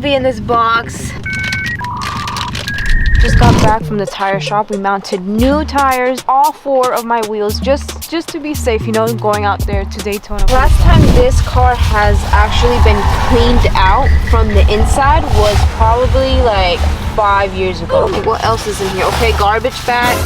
could be in this box? Just got back from the tire shop. We mounted new tires, all 4 of my wheels, just to be safe, you know, going out there to Daytona. Last time this car has actually been cleaned out from the inside was probably like 5 years ago. Okay, what else is in here? Okay, garbage bag.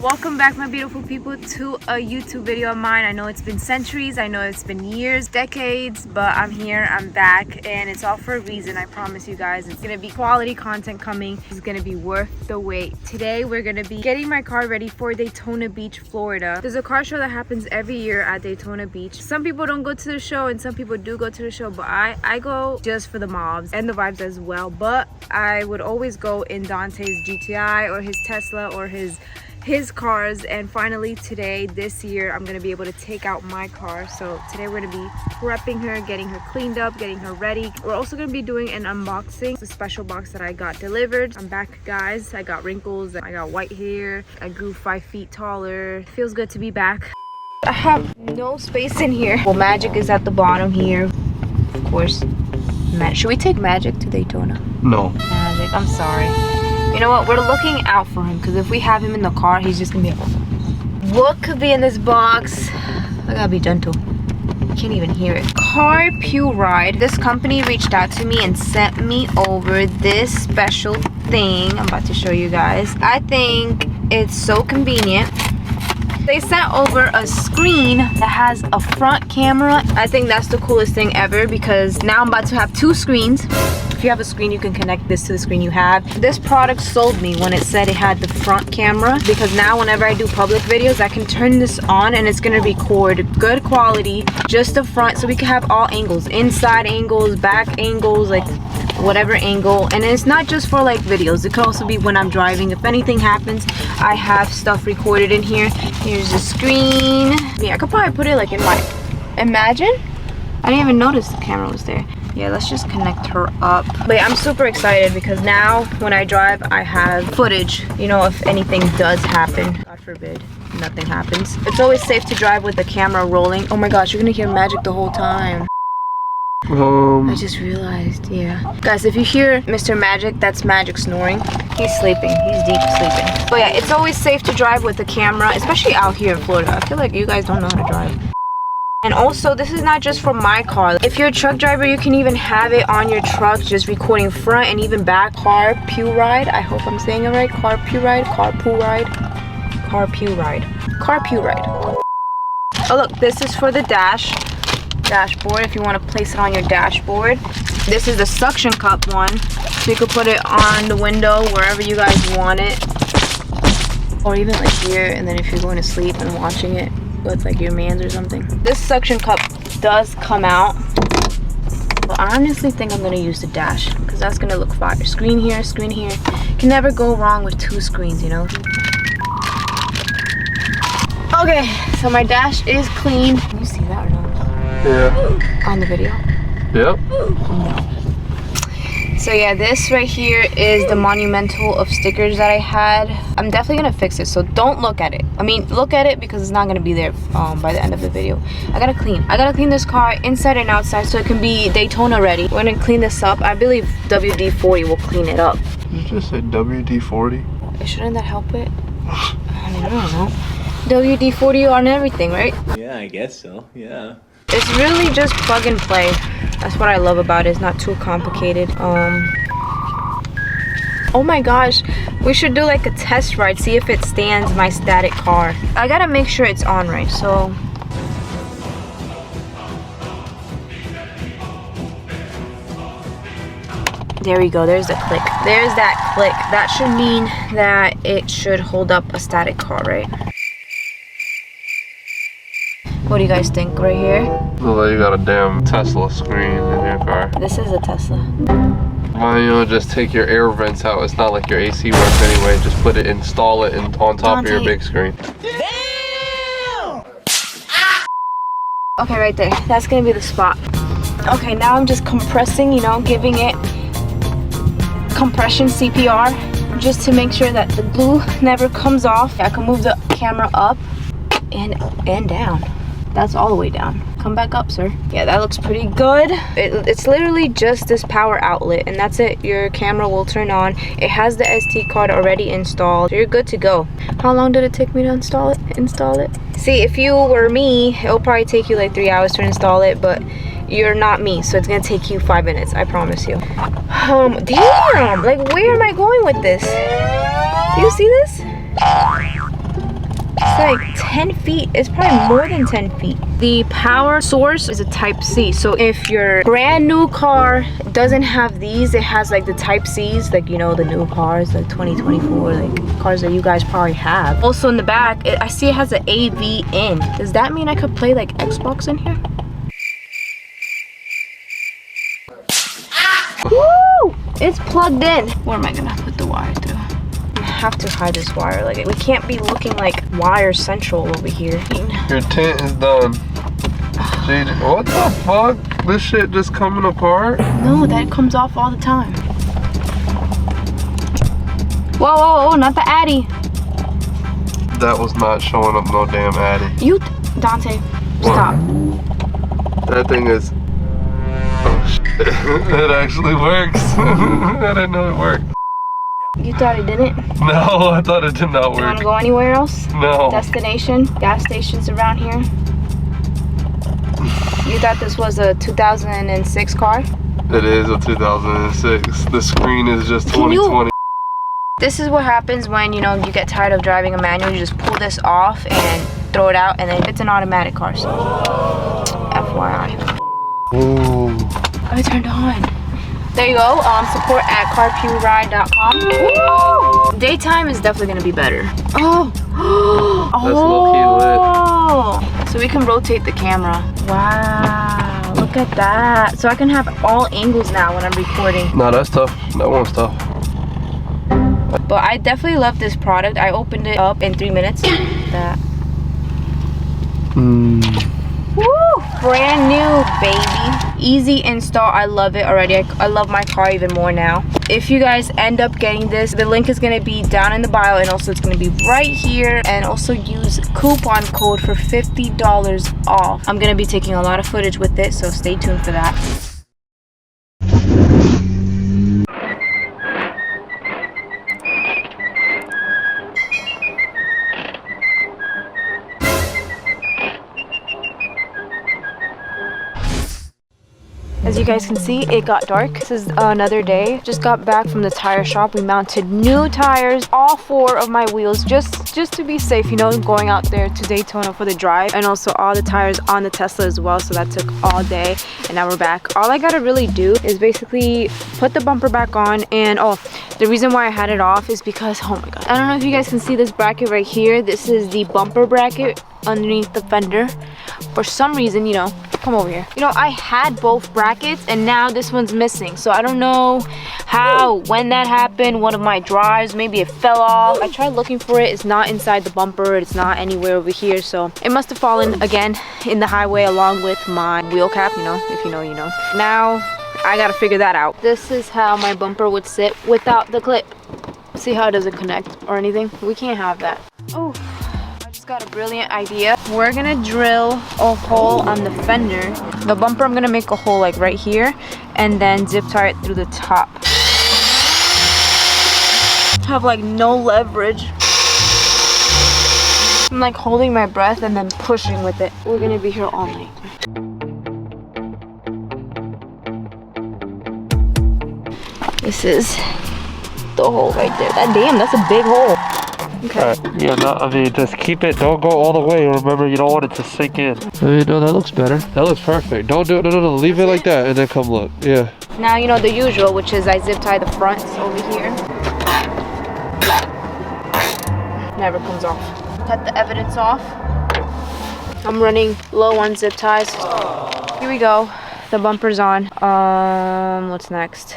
Welcome back, my beautiful people, to a YouTube video of mine. I know it's been centuries, I know it's been years, decades, but I'm here, I'm back, and it's all for a reason. I promise you guys, it's gonna be quality content coming. It's gonna be worth the wait. Today we're gonna be getting my car ready for Daytona Beach, Florida. There's a car show that happens every year at Daytona Beach. Some people don't go to the show and some people do go to the show, but I go just for the mobs and the vibes as well. But I would always go in Dante's GTI or his Tesla or his cars, and finally today, this year, I'm gonna be able to take out my car. So today we're gonna be prepping her, getting her cleaned up, getting her ready. We're also gonna be doing an unboxing. It's a special box that I got delivered. I'm back, guys. I got wrinkles, I got white hair, I grew 5 feet taller. It feels good to be back. I have no space in here. Well, Magic is at the bottom here, of course. Should we take Magic to Daytona? No. Magic, I'm sorry. You know what, we're looking out for him, because if we have him in the car, he's just gonna be like, what could be in this box? I gotta be gentle. Can't even hear it. Carpuride. This company reached out to me and sent me over this special thing I'm about to show you guys. I think it's so convenient. They sent over a screen that has a front camera. I think that's the coolest thing ever, because now I'm about to have 2 screens. If you have a screen, you can connect this to the screen you have. This product sold me when it said it had the front camera, because now whenever I do public videos, I can turn this on and it's gonna record good quality, just the front, so we can have all angles, inside angles, back angles, like whatever angle. And it's not just for like videos, it could also be when I'm driving. If anything happens, I have stuff recorded in here. Here's the screen. Yeah, I could probably put it like in my, imagine, I didn't even notice the camera was there. Yeah, let's just connect her up. But yeah, I'm super excited because now when I drive, I have footage, you know, if anything does happen. God forbid nothing happens. It's always safe to drive with the camera rolling. Oh my gosh, you're gonna hear Magic the whole time. I just realized, yeah. Guys, if you hear Mr. Magic, that's Magic snoring. He's sleeping, he's deep sleeping. But yeah, it's always safe to drive with the camera, especially out here in Florida. I feel like you guys don't know how to drive. And also, this is not just for my car. If you're a truck driver, you can even have it on your truck, just recording front and even back. Carpuride, I hope I'm saying it right. Carpuride. Oh look, this is for the dashboard, if you want to place it on your dashboard. This is the suction cup one, so you can put it on the window wherever you guys want it, or even like here, and then if you're going to sleep and watching it with like your mans or something. This suction cup does come out, but I honestly think I'm gonna use the dash, because that's gonna look fire. Screen here, screen here. Can never go wrong with 2 screens, you know. Okay, so my dash is clean. Can you see that or not? Yeah. On the video? Yep. No. So yeah, this right here is the monumental of stickers that I had. I'm definitely gonna fix it, so don't look at it. I mean, look at it because it's not gonna be there by the end of the video. I gotta clean this car inside and outside so it can be Daytona ready. We're gonna clean this up. I believe WD-40 will clean it up. You just said WD-40? Shouldn't that help it? I mean, I don't know. WD-40 on everything, right? Yeah, I guess so, yeah. It's really just plug and play. That's what I love about it. It's not too complicated. Oh my gosh, we should do like a test ride, see if it stands my static car. I gotta make sure it's on right, so. There we go, there's the click. There's that click. That should mean that it should hold up a static car, right? What do you guys think right here? Looks like you got a damn Tesla screen in your car. This is a Tesla. Why don't you just take your air vents out? It's not like your AC works anyway. Just put it, install it on top of your big screen. Damn! Okay, right there. That's gonna be the spot. Okay, now I'm just compressing, you know, giving it compression CPR just to make sure that the glue never comes off. I can move the camera up and down. That's all the way down. Come back up, sir. Yeah, that looks pretty good. It's literally just this power outlet, and that's it. Your camera will turn on. It has the SD card already installed. So you're good to go. How long did it take me to install it? See, if you were me, it'll probably take you like 3 hours to install it, but you're not me, so it's gonna take you 5 minutes, I promise you. Damn! Like, where am I going with this? Do you see this? It's like 10 feet. It's probably more than 10 feet. The power source is a Type C. So if your brand new car doesn't have these, it has like the Type C's, like, you know, the new cars, like 2024, like cars that you guys probably have. Also in the back, I see it has an AV in. Does that mean I could play like Xbox in here? Woo! It's plugged in. Where am I gonna put the wire through? I have to hide this wire. Like, we can't be looking like wire central over here. Your tent is done. What the fuck? This shit just coming apart? No, that comes off all the time. Whoa, whoa, whoa, not the Addy. That was not showing up no damn Addy. You, Dante, stop. That thing is... Oh shit. It actually works. I didn't know it worked. You thought it didn't? No, I thought it did not work. You wanna go anywhere else? No. Destination? Gas stations around here? You thought this was a 2006 car? It is a 2006. The screen is just 2020. This is what happens when, you know, you get tired of driving a manual. You just pull this off and throw it out, and then it's an automatic car, so FYI. Ooh. Oh, it turned on. There you go. Support at carpuride.com. Daytime is definitely gonna be better. Oh. That's low-key lit. So we can rotate the camera. Wow, look at that. So I can have all angles now when I'm recording. No, that's tough. That one's tough. But I definitely love this product. I opened it up in 3 minutes. That. Woo! Brand new, baby. Easy install. I love it already. I love my car even more now. If you guys end up getting this, the link is going to be down in the bio, and also it's going to be right here. And also use coupon code for $50 off. I'm going to be taking a lot of footage with it, so stay tuned for that. As you guys can see, it got dark. This is another day. Just got back from the tire shop. We mounted new tires, all 4 of my wheels, just to be safe, you know, going out there to Daytona for the drive. And also all the tires on the Tesla as well, so that took all day. And now we're back. All I gotta really do is basically put the bumper back on. And the reason why I had it off is because, oh my god, I don't know if you guys can see this bracket right here. This is the bumper bracket underneath the fender. For some reason, you know, come over here. You know, I had both brackets and now this one's missing. So I don't know when that happened. One of my drives, maybe it fell off. I tried looking for it. It's not inside the bumper. It's not anywhere over here. So it must have fallen again in the highway along with my wheel cap, you know, if you know, you know. Now I gotta figure that out. This is how my bumper would sit without the clip. See how it doesn't connect or anything? We can't have that. Oh. Got a brilliant idea. We're gonna drill a hole on the fender. The bumper, I'm gonna make a hole like right here and then zip tie it through the top. Have like no leverage. I'm like holding my breath and then pushing with it. We're gonna be here all night. This is the hole right there. Damn, that's a big hole. Okay. Yeah, no, I mean, just keep it. Don't go all the way. Remember, you don't want it to sink in. I mean, no, that looks better. That looks perfect. Don't do it. No. Leave it like that and then come look. Yeah. Now, you know, the usual, which is I zip tie the fronts over here. Never comes off. Cut the evidence off. I'm running low on zip ties. Here we go. The bumper's on. What's next?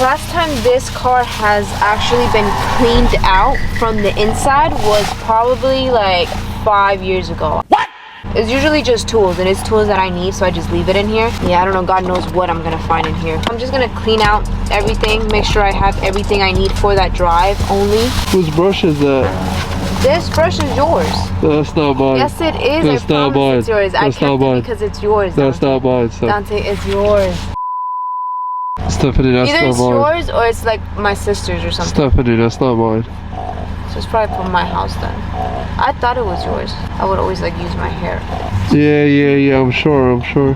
Last time this car has actually been cleaned out from the inside was probably like 5 years ago. What? It's usually just tools, and it's tools that I need, so I just leave it in here. Yeah, I don't know, God knows what I'm gonna find in here. I'm just gonna clean out everything, make sure I have everything I need for that drive only. Whose brush is that? This brush is yours. That's not mine. Yes, it is. That's I not promise mine. it's yours. I That's kept not it mine. because it's yours. That's not mine, so. Dante, it's yours. Stephanie, that's Either it's not mine. yours or it's like my sister's or something. Stephanie, that's not mine. So it's probably from my house then. I thought it was yours. I would always like use my hair. Yeah, I'm sure. You're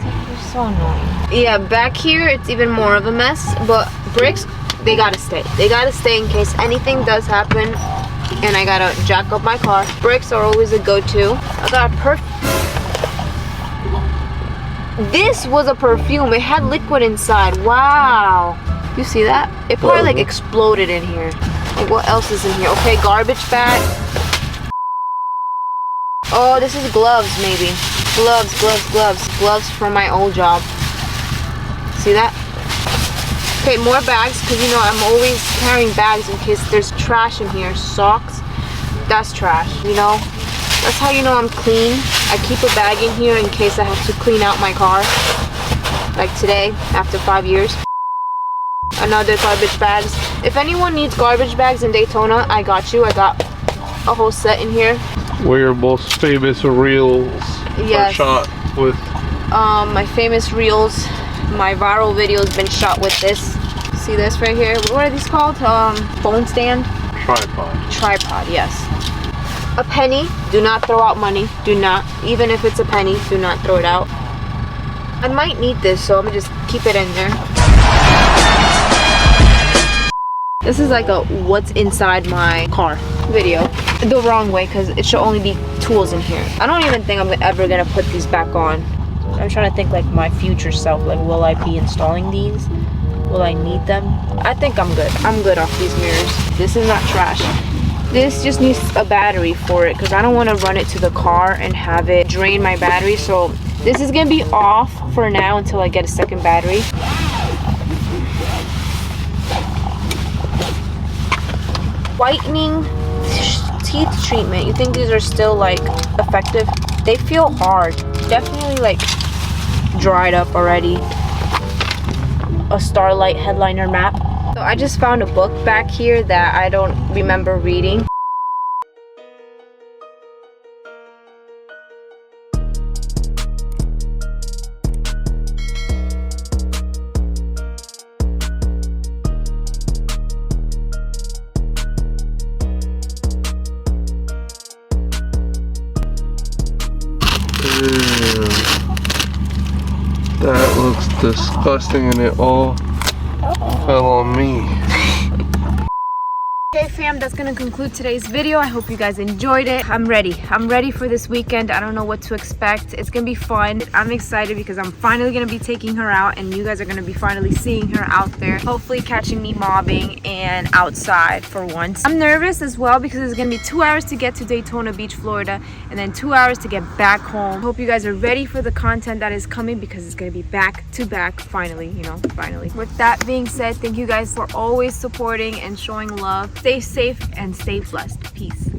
so annoying. Yeah, back here it's even more of a mess. But bricks, they gotta stay. They gotta stay in case anything does happen and I gotta jack up my car. Bricks are always a go-to. I got a This was a perfume. It had liquid inside. Wow. You see that? It probably like exploded in here. Like, what else is in here? Okay, garbage bag. Oh, this is gloves maybe. Gloves from my old job. See that? Okay, more bags because you know I'm always carrying bags in case there's trash in here. Socks, that's trash, you know? That's how you know I'm clean. I keep a bag in here in case I have to clean out my car. Like today, after 5 years. Another garbage bags. If anyone needs garbage bags in Daytona, I got you. I got a whole set in here. Where your most famous reels Yes. are shot with. My famous reels, my viral video has been shot with this. See this right here? What are these called? Phone stand? Tripod. Tripod, yes. A penny. Do not throw out money. Do not. Even if it's a penny, do not throw it out. I might need this, so I'm gonna just keep it in there. This is like a what's inside my car video. The wrong way, because it should only be tools in here. I don't even think I'm ever gonna put these back on. I'm trying to think like my future self. Like, will I be installing these? Will I need them? I think I'm good. I'm good off these mirrors. This is not trash. This just needs a battery for it because I don't want to run it to the car and have it drain my battery. So this is gonna be off for now until I get a second battery. Whitening teeth treatment. You think these are still like effective? They feel hard. Definitely like dried up already. A Starlight headliner map. So I just found a book back here that I don't remember reading. That looks disgusting and it all fell on me. Okay fam, that's gonna conclude today's video. I hope you guys enjoyed it. I'm ready for this weekend. I don't know what to expect. It's gonna be fun. I'm excited because I'm finally gonna be taking her out and you guys are gonna be finally seeing her out there, hopefully catching me mobbing and outside for once. I'm nervous as well because it's gonna be 2 hours to get to Daytona Beach, Florida, and then 2 hours to get back home. Hope you guys are ready for the content that is coming because it's gonna be back to back finally, you know, finally. With that being said, thank you guys for always supporting and showing love. Stay safe and stay blessed. Peace.